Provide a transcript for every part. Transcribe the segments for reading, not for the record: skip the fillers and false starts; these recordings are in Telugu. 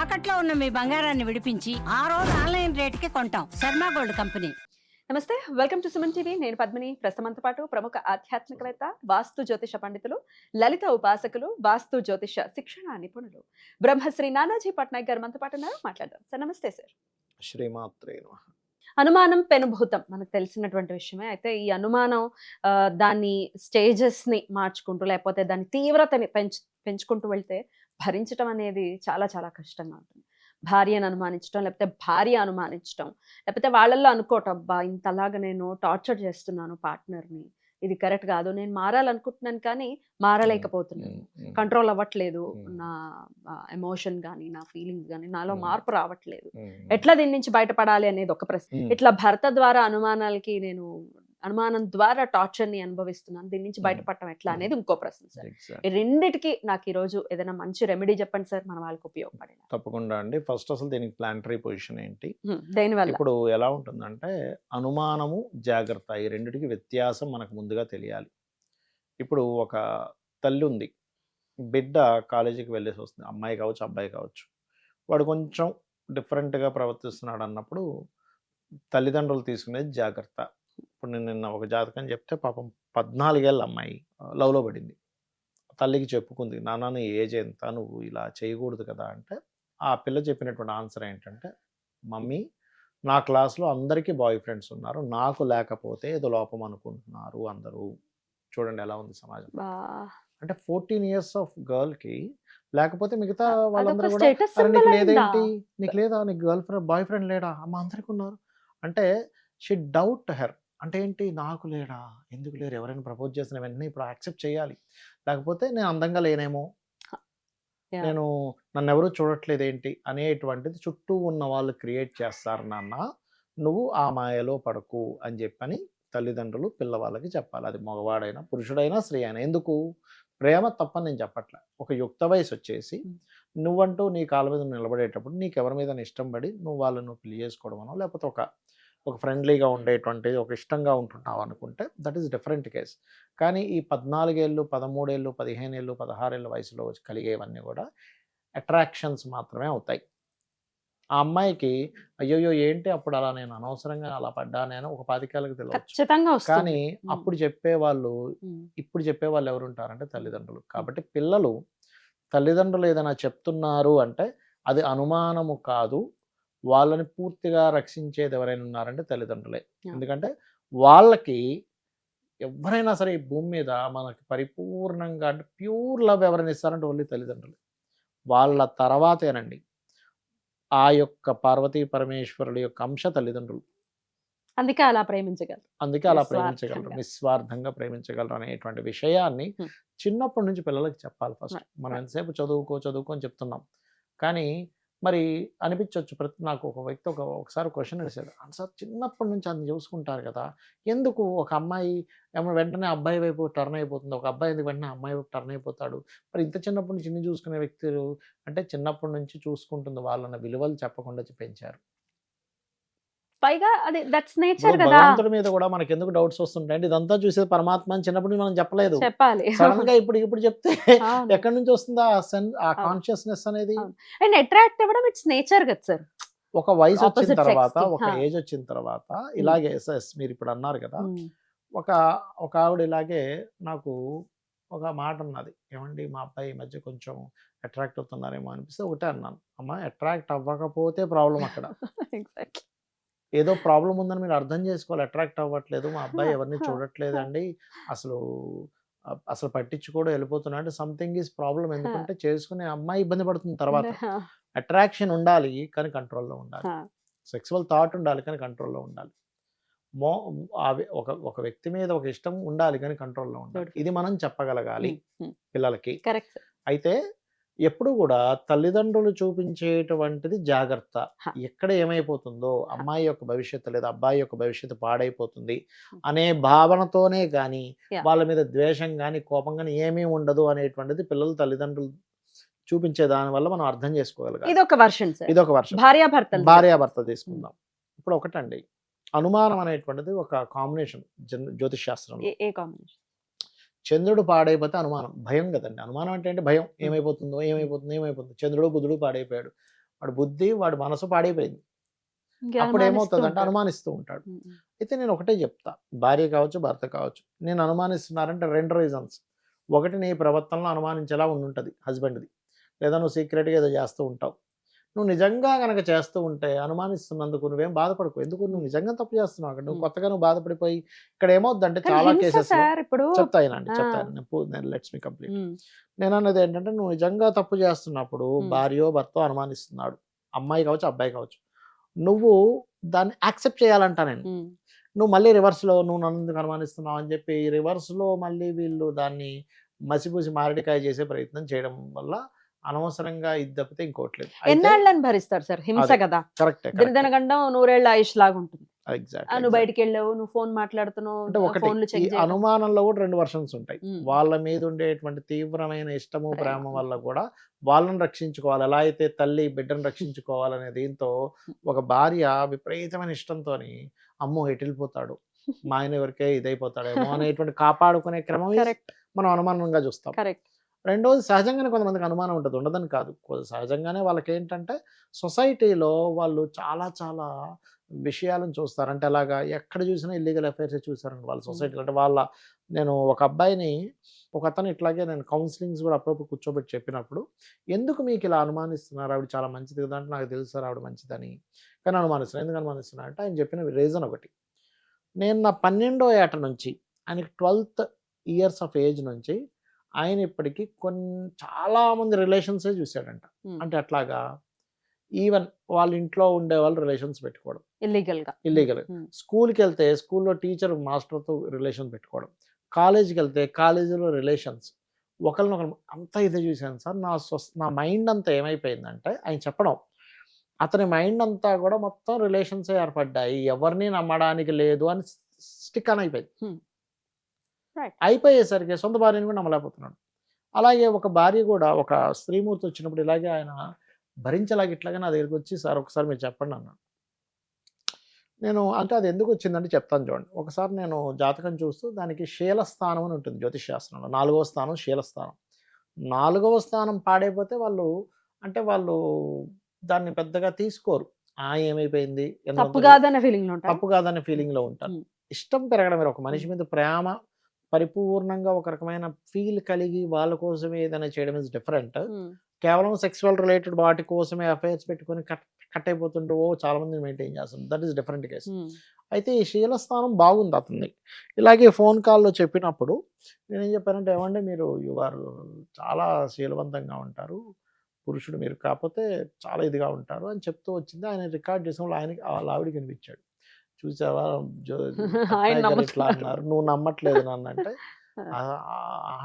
తాకట్లో ఉన్న మీ బంగారాన్ని విడిపించి ఆ రోజు ఆన్లైన్ రేటుకి కొంటాం. Sharma gold company. నమస్తే, వెల్కమ్ టు సుమన్ టీవీ. నేను పద్మిని. ప్రస్తుతంతో పాటు ప్రముఖ ఆధ్యాత్మికవేత్త, వాస్తు జ్యోతిష పండితులు, లలిత ఉపాసకులు, వాస్తు జ్యోతిష శిక్షణ నిపుణులు బ్రహ్మశ్రీ నానాజీ పట్నాయక్ గారు మనతో పాటు ఉన్నారు. మాట్లాడదాం సార్. నమస్తే సార్. శ్రీమాత్రే నమః. అనుమానం పెనుభూతం మనకు తెలిసినటువంటి విషయమే. అయితే ఈ అనుమానం దాన్ని స్టేజెస్ని మార్చుకుంటూ లేకపోతే దాని తీవ్రతని పెంచుకుంటూ వెళ్తే భరించడం అనేది చాలా చాలా కష్టంగా ఉంటుంది. భార్యను అనుమానించడం, లేకపోతే భార్య అనుమానించడం, లేకపోతే వాళ్ళల్లో అనుకోవటం, అబ్బా ఇంతలాగా నేను టార్చర్ చేస్తున్నాను పార్ట్నర్ని, ఇది కరెక్ట్ కాదు, నేను మారాలనుకుంటున్నాను కానీ మారలేకపోతున్నాను, కంట్రోల్ అవ్వట్లేదు, నా ఎమోషన్ కానీ నా ఫీలింగ్స్ కానీ నాలో మార్పు రావట్లేదు, ఎట్లా దీని నుంచి బయటపడాలి అనేది ఒక ప్రశ్న. ఇట్లా భర్త ద్వారా అనుమానం ద్వారా టార్చర్ ని అనుభవిస్తున్నాను, దీని నుంచి బయటపడటం ఎట్లా అనేది ఇంకో ప్రశ్న సార్. ఈ రెండిటికి నాకు ఈ రోజు ఏదైనా మంచి రెమెడీ చెప్పండి సార్, మన వాళ్ళకి ఉపయోగపడే. తప్పకుండా అండి. ఫస్ట్ అసలు దీనికి ప్లానటరీ పొజిషన్ ఏంటి, దేనివల్ల ఇప్పుడు ఎలా ఉంటుందంటే అనుమానము జాగ్రత్త ఈ రెండిటికి వ్యత్యాసం మనకు ముందుగా తెలియాలి. ఇప్పుడు ఒక తల్లి ఉంది, బిడ్డ కాలేజీకి వెళ్ళేసి వస్తుంది, అమ్మాయి కావచ్చు అబ్బాయి కావచ్చు, వాడు కొంచెం డిఫరెంట్గా ప్రవర్తిస్తున్నాడు అన్నప్పుడు తల్లిదండ్రులు తీసుకునేది జాగ్రత్త. ఇప్పుడు నేను నిన్న ఒక జాతకం చెప్తే పాపం 14 ఏళ్ళ అమ్మాయి లవ్లో పడింది. తల్లికి చెప్పుకుంది, నాన్న నీ ఏజ్ ఎంత, నువ్వు ఇలా చేయకూడదు కదా అంటే ఆ పిల్ల చెప్పినటువంటి ఆన్సర్ ఏంటంటే, మమ్మీ నా క్లాస్లో అందరికీ బాయ్ ఫ్రెండ్స్ ఉన్నారు, నాకు లేకపోతే ఏదో లోపం అనుకుంటున్నారు అందరూ. చూడండి ఎలా ఉంది సమాజం. అంటే 14 ఇయర్స్ ఆఫ్ గర్ల్కి లేకపోతే మిగతా వాళ్ళందరూ కూడా అరే నీకు లేదేంటి, నీకు లేదా, నీకు గర్ల్ ఫ్రెండ్ బాయ్ ఫ్రెండ్ లేడా, అమ్మ అందరికీ ఉన్నారు అంటే షీ డౌట్ హెర్. అంటే ఏంటి, నాకు లేడా, ఎందుకు లేరు, ఎవరైనా ప్రపోజ్ చేసిన వెంటనే ఇప్పుడు యాక్సెప్ట్ చేయాలి, లేకపోతే నేను అందంగా లేనేమో, నేను నన్ను ఎవరూ చూడట్లేదు ఏంటి అనేటువంటిది చుట్టూ ఉన్న వాళ్ళు క్రియేట్ చేస్తారు. నాన్న నువ్వు ఆ మాయలో పడకు అని చెప్పని తల్లిదండ్రులు పిల్లవాళ్ళకి చెప్పాలి. అది మగవాడైనా పురుషుడైనా స్త్రీ అయినా. ఎందుకు, ప్రేమ తప్పని నేను చెప్పట్లే, ఒక యుక్త వయసు వచ్చేసి నువ్వంటూ నీ కాళ్ళ మీద నిలబడేటప్పుడు నీకు ఎవరి మీద ఇష్టం పడి నువ్వు వాళ్ళను పెళ్లి చేసుకోవడమనో, లేకపోతే ఒక ఫ్రెండ్లీగా ఉండేటువంటిది ఒక ఇష్టంగా ఉంటున్నావు అనుకుంటే దట్ ఈస్ డిఫరెంట్ కేస్. కానీ ఈ 14 ఏళ్ళు 13 ఏళ్ళు 15 ఏళ్ళు 16 ఏళ్ళ వయసులో కలిగేవన్నీ కూడా అట్రాక్షన్స్ మాత్రమే అవుతాయి. ఆ అమ్మాయికి అయ్యోయ్యో ఏంటి అప్పుడు అలా నేను అనవసరంగా అలా పడ్డా నేను ఒక 25 ఏళ్ళకి తెలియదు, కానీ అప్పుడు చెప్పేవాళ్ళు ఇప్పుడు చెప్పేవాళ్ళు ఎవరు ఉంటారంటే తల్లిదండ్రులు. కాబట్టి పిల్లలు తల్లిదండ్రులు ఏదైనా చెప్తున్నారు అంటే అది అనుమానము కాదు, వాళ్ళని పూర్తిగా రక్షించేది ఎవరైనా ఉన్నారంటే తల్లిదండ్రులే. ఎందుకంటే వాళ్ళకి ఎవరైనా సరే ఈ భూమి మీద మనకి పరిపూర్ణంగా అంటే ప్యూర్ లవ్ ఎవరైనా ఇస్తారంటే ఓన్లీ తల్లిదండ్రులే. వాళ్ళ తర్వాతేనండి ఆ యొక్క పార్వతీ పరమేశ్వరుల యొక్క అంశ తల్లిదండ్రులు. అందుకే అలా ప్రేమించగలరు, నిస్వార్థంగా ప్రేమించగలరు అనేటువంటి విషయాన్ని చిన్నప్పటి నుంచి పిల్లలకి చెప్పాలి. ఫస్ట్ మనం ఎంతసేపు చదువుకో అని చెప్తున్నాం, కానీ మరి అనిపించవచ్చు. నాకు ఒక వ్యక్తి ఒకసారి క్వశ్చన్ అడిగాడు, సార్ చిన్నప్పటి నుంచి అన్ని చూసుకుంటారు కదా, ఎందుకు ఒక అమ్మాయి ఏమో వెంటనే అబ్బాయి వైపు టర్న్ అయిపోతుంది, ఒక అబ్బాయి ఎందుకు వెంటనే అమ్మాయి వైపు టర్న్ అయిపోతాడు, మరి ఇంత చిన్నప్పటి నుంచి ఇన్ని చూసుకునే వ్యక్తులు అంటే చిన్నప్పటి నుంచి చూసుకుంటుంది వాళ్ళన్న విలువలు చెప్పకుండా పెంచారు. పైగా అది దట్స్ నేచర్ కదా. భగవంతుడి మీద కూడా మనకి ఎందుకు డౌట్స్ వస్తుంటాయి, ఇదంతా చూసేది పరమాత్మ అని చిన్నప్పుడు మనం చెప్పలేదు, సడన్ గా ఇప్పుడు చెప్తే ఎక్కడి నుంచి వస్తుందా ఆ కాన్షియస్నెస్ అనేది. అండ్ అట్రాక్ట్ అవ్వడం ఇట్స్ నేచర్ కదా సార్. ఒక వయసు వచ్చిన తర్వాత ఒక ఏజ్ వచ్చిన తర్వాత ఇలాగే మీరు ఇప్పుడు అన్నారు కదా, ఒక ఆవిడ ఇలాగే నాకు ఒక మాట అన్నది, ఏమండి మా అబ్బాయి ఈ మధ్య కొంచెం అట్రాక్ట్ అవుతున్నారేమో అనిపిస్తే ఒకటే అన్నాను, అమ్మ అట్రాక్ట్ అవ్వకపోతే ప్రాబ్లం అక్కడ ఏదో ప్రాబ్లం ఉందని మీరు అర్థం చేసుకోవాలి. అట్రాక్ట్ అవ్వట్లేదు మా అబ్బాయి, ఎవరిని చూడట్లేదండి, అసలు పట్టించుకోవడం వెళ్ళిపోతున్నా అంటే సంథింగ్ ఈజ్ ప్రాబ్లం. ఎందుకంటే చేసుకునే అమ్మాయి ఇబ్బంది పడుతుంది తర్వాత. అట్రాక్షన్ ఉండాలి కానీ కంట్రోల్లో ఉండాలి, సెక్సువల్ థాట్ ఉండాలి కానీ కంట్రోల్లో ఉండాలి, ఒక వ్యక్తి మీద ఒక ఇష్టం ఉండాలి కానీ కంట్రోల్లో ఉండాలి. ఇది మనం చెప్పగలగాలి పిల్లలకి. అయితే ఎప్పుడు కూడా తల్లిదండ్రులు చూపించేటువంటిది జాగ్రత్త. ఎక్కడ ఏమైపోతుందో అమ్మాయి యొక్క భవిష్యత్తు లేదా అబ్బాయి యొక్క భవిష్యత్తు పాడైపోతుంది అనే భావనతోనే కానీ వాళ్ళ మీద ద్వేషం కానీ కోపం కానీ ఏమీ ఉండదు అనేటువంటిది పిల్లలు తల్లిదండ్రులు చూపించే దాని వల్ల మనం అర్థం చేసుకోగలగాలి. ఇదొక వర్షన్. భార్యాభర్త తీసుకుందాం. ఇప్పుడు ఒకటండి, అనుమానం అనేటువంటిది ఒక కాంబినేషన్ జ్యోతిష్ శాస్త్రంలో. చంద్రుడు పాడైపోతే అనుమానం, భయం కదండి. అనుమానం అంటే భయం, ఏమైపోతుందో. చంద్రుడు బుధుడు పాడైపోయాడు, వాడి బుద్ధి వాడి మనసు పాడైపోయింది. ఇంకే అప్పుడు అనుమానిస్తూ ఏమవుతుందంటే ఉంటాడు. అనుమానిస్తూ ఉంటాడు. ఉమ్, అయితే నేను ఒకటే చెప్తా, భార్య కావచ్చు భర్త కావచ్చు, నేను అనుమానిస్తున్నారంటే 2 రీజన్స్. ఒకటి నీ ప్రవర్తనలో అనుమానించేలా ఉండుంటది హస్బెండ్‌ది. లేదా నువ్వు సీక్రెట్‌గా ఏదో చేస్తూ ఉంటావు. నువ్వు నిజంగా గనక చేస్తూ ఉంటే అనుమానిస్తున్నందుకు నువ్వేం బాధపడకు. ఎందుకు నువ్వు నిజంగా తప్పు చేస్తున్నావు అక్కడ. నువ్వు కొత్తగా నువ్వు బాధపడిపోయి ఇక్కడ ఏమవుద్దంటే కానీ చాలా హింస కేసెస్‌లో సార్ ఇప్పుడు. చెప్తా ఇనండి. ఆ, చెప్తా ఇనండి. నేను లెట్స్ మీ కంప్లీట్. ఉమ్, నేనన్నది ఏంటంటే నువ్వు నిజంగా తప్పు చేస్తున్నప్పుడు ఉమ్, భార్యో, భర్తో అనుమానిస్తున్నాడు. అమ్మాయి కావచ్చు, అబ్బాయి కావచ్చు. నువ్వు దాన్ని యాక్సెప్ట్ చేయాలంటా నేను. ఉమ్, నువ్వు మళ్ళీ రివర్స్‌లో నువ్వు నన్నెందుకు అనుమానిస్తున్నావు అని చెప్పి రివర్స్‌లో మళ్ళీ వీళ్ళు దాన్ని మసిపూసి మారేడుకాయ చేసే ప్రయత్నం చేయడం వల్ల అనవసరంగా ఇది తప్పితే ఇంకోటి లేదు. అయితే ఎన్నాళ్ళని భరిస్తారు సార్ హింస అదే. కదా. కరెక్టే. దినదినగండం 100 ఏళ్ల ఆయుష్ లాగా ఉంటుంది. ఎగ్జాక్ట్‌లీ. నువ్వు బయటికి వెళ్ళావు, నువ్వు ఫోన్ మాట్లాడుతున్నావు, అంటే ఒకటి ఫోన్లు ఈ చెక్ చేయడం. అనుమానంలో కూడా 2 వర్షన్స్ ఉంటాయి. ఉమ్, వాళ్ళ మీద ఉండేటువంటి తీవ్రమైన ఇష్టము, ప్రేమ. ప్రేమ వల్ల కూడా వాళ్ళని రక్షించుకోవాలి. ఎలా అయితే తల్లి బిడ్డను రక్షించుకోవాలనే దీంతో ఒక భార్య విపరీతమైన ఇష్టంతోని అమ్మో ఎటెళ్ళిపోతాడు, మా ఆయన ఎవరికే ఇదైపోతాడేమో అనేటువంటి కాపాడుకునే క్రమం కరెక్ట్ మనం అనుమానంగా చూస్తాం. కరెక్ట్. రెండోది సహజంగానే కొంతమందికి అనుమానం ఉంటుంది, ఉండదని కాదు. సహజంగానే వాళ్ళకేంటంటే సొసైటీలో వాళ్ళు చాలా చాలా విషయాలను చూస్తారు. అంటే ఎలాగా ఎక్కడ చూసినా ఇల్లీగల్ అఫైర్సే చూసారండి వాళ్ళ సొసైటీలో. అంటే నేను ఒక అబ్బాయిని ఒకతను ఇట్లాగే నేను కౌన్సిలింగ్స్ కూడా అప్పుడప్పుడు కూర్చోబెట్టి చెప్పినప్పుడు, ఎందుకు మీకు ఇలా అనుమానిస్తున్నారు, ఆవిడ చాలా మంచిది కదా అంటే, నాకు తెలుసు సార్ ఆవిడ మంచిదని, కానీ అనుమానిస్తున్నారు. ఎందుకు అనుమానిస్తున్నారు అంటే ఆయన చెప్పిన రీజన్ ఒకటి, నేను నా 12వ ఏట నుంచి ఆయనకి 12th ఇయర్స్ ఆఫ్ ఏజ్ నుంచి ఆయన ఇప్పటికి చాలామంది రిలేషన్సే చూశాడంట. అంటే అట్లాగా ఈవెన్ వాళ్ళ ఇంట్లో ఉండేవాళ్ళు రిలేషన్స్ పెట్టుకోవడం ఇల్లీగల్. స్కూల్కి వెళ్తే స్కూల్లో టీచర్ మాస్టర్తో రిలేషన్ పెట్టుకోవడం, కాలేజీకి వెళ్తే కాలేజీలో రిలేషన్స్, ఒకరినొకరు అంతా ఇదే చూశాను సార్. నా మైండ్ అంతా ఏమైపోయిందంటే ఆయన చెప్పడం, అతని మైండ్ అంతా కూడా మొత్తం రిలేషన్సే ఏర్పడ్డాయి, ఎవరిని నమ్మడానికి లేదు అని స్టిక్ అని అయిపోయింది. అయిపోయేసరికి సొంత భార్యని కూడా నమ్మలేకపోతున్నాడు. అలాగే ఒక భార్య కూడా ఒక స్త్రీమూర్తి వచ్చినప్పుడు ఇలాగే ఆయన భరించలాగా ఇట్లాగా నా దగ్గరికి వచ్చి, సార్ ఒకసారి మీరు చెప్పండి అన్నాడు. నేను అంటే అది ఎందుకు వచ్చిందంటే చెప్తాను చూడండి. ఒకసారి నేను జాతకం చూస్తూ దానికి శీలస్థానం అని ఉంటుంది జ్యోతిష్ శాస్త్రంలో. 4వ స్థానం శీలస్థానం. 4వ స్థానం పాడైపోతే వాళ్ళు దాన్ని పెద్దగా తీసుకోరు. ఏమైపోయింది తప్పు కాదనే ఫీలింగ్లో ఉంటారు. ఇష్టం పెరగడం వేరు. ఒక మనిషి మీద ప్రేమ పరిపూర్ణంగా ఒక రకమైన ఫీల్ కలిగి వాళ్ళ కోసమే ఏదైనా చేయడం ఇస్ డిఫరెంట్. కేవలం సెక్సువల్ రిలేటెడ్ వాటి కోసమే అఫైర్స్ పెట్టుకొని కట్ అయిపోతుంటూ చాలా మంది మెయింటైన్ చేస్తుంది. That is different case. అయితే ఈ శీలస్థానం బాగుంది అతన్ని. ఇలాగే ఫోన్ కాల్లో చెప్పినప్పుడు నేనేం చెప్పానంటే, ఏమంటే మీరు చాలా శీలవంతంగా ఉంటారు పురుషుడు మీరు, కాకపోతే చాలా ఇదిగా ఉంటారు అని చెప్తూ వచ్చింది. ఆయన రికార్డ్ చేసినప్పుడు వాళ్ళ ఆవిడకి వినిపించాడు. చూసావా ఇట్లా అన్నారు, నువ్వు నమ్మట్లేదు నన్ను అంటే,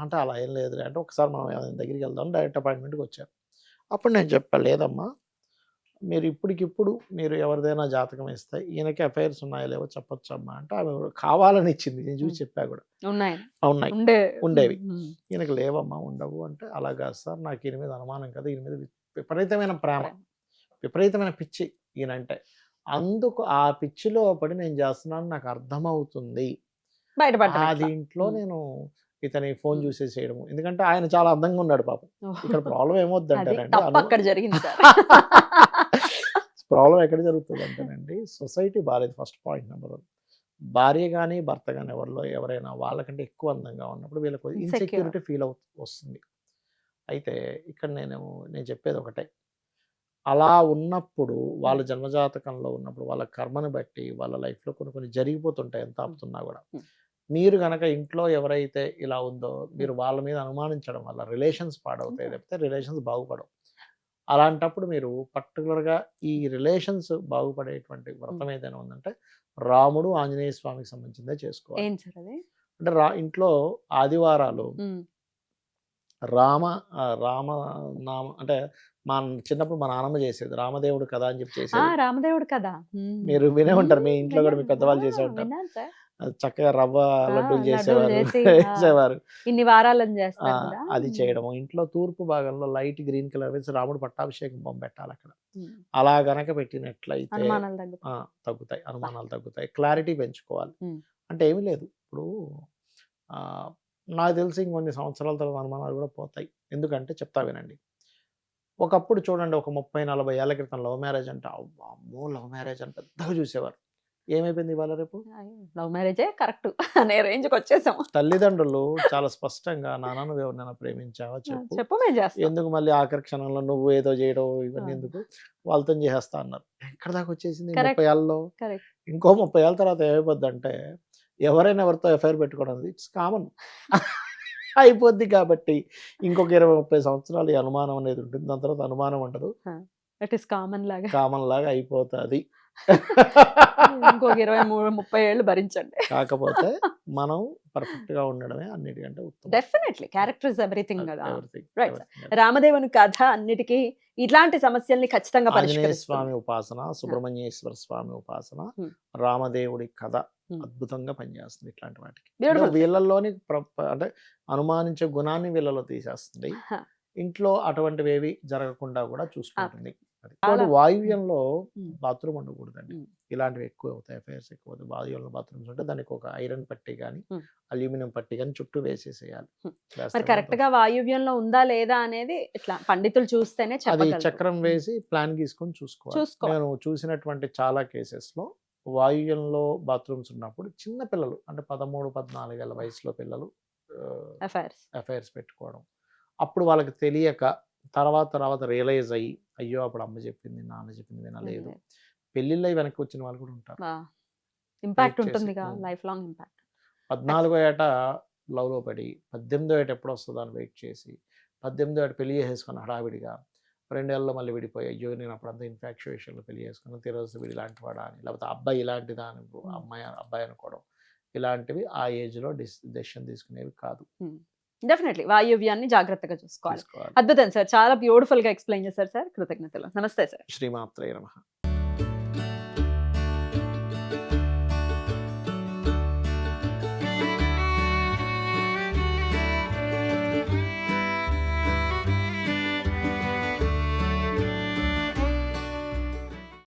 అంటే అలా ఏం లేదు అంటే ఒకసారి మనం ఆయన దగ్గరికి వెళ్దాం డైరెక్ట్ అపాయింట్మెంట్కి వచ్చారు. అప్పుడు నేను చెప్పాను, లేదమ్మా మీరు ఇప్పటికిప్పుడు మీరు ఎవరిదైనా జాతకం ఇస్తే ఈయనకి అఫైర్స్ ఉన్నాయో లేవో చెప్పొచ్చు అమ్మా అంటే, ఆమె కావాలని ఇచ్చింది. నేను చూసి చెప్పా కూడా ఉన్నాయి ఉండేవి, ఈయనకి లేవమ్మా ఉండవు అంటే, అలాగా సార్ నాకు ఈయన మీద అనుమానం కదా, ఈయన మీద విపరీతమైన ప్రేమ విపరీతమైన పిచ్చి ఈయనంటే, అందుకు ఆ పిచ్చిలో పడి నేను చేస్తున్నాను నాకు అర్థమవుతుంది. ఆ దీంట్లో నేను ఇతని ఫోన్ చూసేసేయడము, ఎందుకంటే ఆయన చాలా అందంగా ఉన్నాడు పాపం. ఇక్కడ ప్రాబ్లం ఏమవుద్దంటారండి, ప్రాబ్లం ఎక్కడ జరుగుతుంది అంటేనండి, సొసైటీ బాగాలేదు. First point number 1. భార్య కానీ భర్త కానీ ఎవరైనా వాళ్ళకంటే ఎక్కువ అందంగా ఉన్నప్పుడు వీళ్ళకి ఇన్సెక్యూరిటీ ఫీల్ వస్తుంది. అయితే ఇక్కడ నేను చెప్పేది ఒకటే, అలా ఉన్నప్పుడు వాళ్ళ జన్మజాతకంలో ఉన్నప్పుడు వాళ్ళ కర్మను బట్టి వాళ్ళ లైఫ్లో కొన్ని జరిగిపోతుంటాయి ఎంత ఆపుతున్నా కూడా. మీరు కనుక ఇంట్లో ఎవరైతే ఇలా ఉందో మీరు వాళ్ళ మీద అనుమానించడం వల్ల రిలేషన్స్ పాడవుతాయి లేకపోతే రిలేషన్స్ బాగుపడవు. అలాంటప్పుడు మీరు పర్టికులర్గా ఈ రిలేషన్స్ బాగుపడేటువంటి వ్రతం ఏదైనా ఉందంటే రాముడు ఆంజనేయ స్వామికి సంబంధించిందే చేసుకోవాలి. అంటే ఇంట్లో ఆదివారాలు రామ నామ అంటే మా చిన్నప్పుడు మా నాన్నమ్మ చేసేది రామదేవుడు కథ అని చెప్పి చేసేది. రామదేవుడు కథ మీరు వినే ఉంటారు, మీ ఇంట్లో కూడా మీ పెద్దవాళ్ళు చేసే ఉంటారు. చక్కగా రవ్వ లడ్డూలు చేసేవారు. ఇన్ని వారాలను చేస్తారు. అది చేయడము, ఇంట్లో తూర్పు భాగంలో లైట్ గ్రీన్ కలర్ వేసి రాముడు పట్టాభిషేకం బొమ్మ పెట్టాలి అక్కడ. అలా గనక పెట్టినట్లయితే తగ్గుతాయి, అనుమానాలు తగ్గుతాయి, క్లారిటీ పెంచుకోవాలి. అంటే ఏమీ లేదు, ఇప్పుడు నాకు తెలిసి ఇంకొన్ని సంవత్సరాల తర్వాత అనుమానాలు కూడా పోతాయి. ఎందుకంటే చెప్తా వినండి, ఒకప్పుడు చూడండి ఒక 30-40 ఏళ్ల క్రితం లవ్ మ్యారేజ్ అంటే అమ్మో లవ్ మ్యారేజ్ అని పెద్దగా చూసేవారు. ఏమైపోయింది ఇవాళ రేపు? లవ్ మ్యారేజే కరెక్ట్ అనే రేంజ్కి వచ్చేసాం. తల్లిదండ్రులు చాలా స్పష్టంగా నాన్న నువ్వు ఎవరినైనా ప్రేమించావా చెప్పు, చెప్పు మేము చేస్తాం. ఎందుకు మళ్ళీ ఆఖరి క్షణంలో నువ్వు ఏదో చేయడం ఇవన్నీ ఎందుకు, వాళ్ళతో చేసేస్తా అన్నారు. ఎక్కడ దాకా వచ్చేసింది Correct. 30 ఏళ్ళలో. కరెక్ట్. ఇంకో 30 ఏళ్ళ తర్వాత ఏమైపోద్ది అంటే ఎవరైనా ఎవరితో ఎఫ్ఐఆర్ పెట్టుకోవడం ఇట్స్ కామన్ అయిపోద్ది. కాబట్టి ఇంకొక 20-30 సంవత్సరాలు ఈ అనుమానం అనేది ఉంటుంది. దాని తర్వాత అనుమానం ఉండదు, ఇట్ ఇస్ కామన్ లాగా కామన్ లాగా అయిపోతుంది. ఇంకొక 23-30 ఏళ్ళు భరించండి. కాకపోతే మనం పర్ఫెక్ట్ గా ఉండడమే అన్నిటికంటే ఉత్తమం. డెఫినెట్లీ క్యారెక్టర్ ఇస్ ఎవ్రీథింగ్ కదా. Everything, Right. everything. రామదేవుని కథ అన్నిటికీ ఇట్లాంటి సమస్యల్ని ఖచ్చితంగా ఆంజనేయ పరిష్కరిస్తుంది. స్వామి ఉపాసన, సుబ్రహ్మణ్యేశ్వర స్వామి ఉపాసన, Hmm. రామదేవుడి కథ Hmm. అద్భుతంగా పనిచేస్తుంది ఇట్లాంటి వాటికి. Beautiful. అంటే వీళ్ళల్లోని అంటే అనుమానించే గుణాన్ని వీళ్ళలో తీసేస్తుంది. Huh. ఇంట్లో అటువంటివి ఏవి జరగకుండా కూడా చూసుకుంటుంది. అది. చాలా- ఇంకోటి వాయువ్యంలో Hmm. బాత్రూమ్ ఉండకూడదండి. Hmm. ఇలాంటివి ఎక్కువ అవుతాయి, అఫైర్స్ ఎక్కువ అవుతాయి. వాయువ్యంలో బాత్రూమ్స్ ఉంటే దానికి ఒక ఐరన్ పట్టి కానీ Hmm. అల్యూమినియం పట్టి కానీ చుట్టూ వేసేసేయాలి. Hmm. వేస్తే మరి కరెక్ట్ గా వాయువ్యంలో ఉందా లేదా అనేది ఇట్లా పండితులు చూస్తేనే అది చెప్పగలరు. చక్రం వేసి ప్లాన్ గీసుకొని చూసుకోవాలి. చూసుకోవాలి. నేను చూసినటువంటి చాలా కేసెస్ లో వాయువ్యంలో బాత్రూమ్స్ ఉన్నప్పుడు చిన్న పిల్లలు అంటే 13-14 ఏళ్ళ వయసులో పిల్లలు అఫైర్స్. అఫైర్స్ పెట్టుకోవడం, అప్పుడు వాళ్ళకి తెలియక తర్వాత రియలైజ్ అయ్యి అయ్యో అప్పుడు అమ్మ చెప్పింది నాన్న చెప్పింది వినలేదు, పెళ్లిళ్ళై వెనక్కి వచ్చిన వాళ్ళు కూడా ఉంటారు. ఇంపాక్ట్ Wait చేసి, ఉంటుందిగా, Hmm. Life long impact. 14 ఏట లవ్ లో పడి 18 ఏట ఎప్పుడు వస్తుందో అని వెయిట్ చేసి 18 ఏట పెళ్లి చేసేసుకుని హడావిడిగా 2 ఏళ్ళలో మళ్ళీ విడిపోయి అయ్యో నేను అప్పుడంతా ఇన్ఫాక్చుయేషన్లో పెళ్లి చేసుకుని తిరోజు వీడు ఇలాంటి వాడా అని, లేకపోతే అబ్బాయి ఇలాంటిదా అని అబ్బాయి అనుకోవడం, ఇలాంటివి ఆ ఏజ్ లో డెసిషన్ తీసుకునేవి కాదు. డెఫినెట్లీ వాయువ్యాన్ని జాగ్రత్తగా చూసుకోవాలి. తీసుకోవాలి. అద్భుతం సార్, చాలా బ్యూటిఫుల్ గా ఎక్స్ప్లెయిన్ చేశారు సార్. కృతజ్ఞతలు. నమస్తే సార్. శ్రీమాత్రే నమః.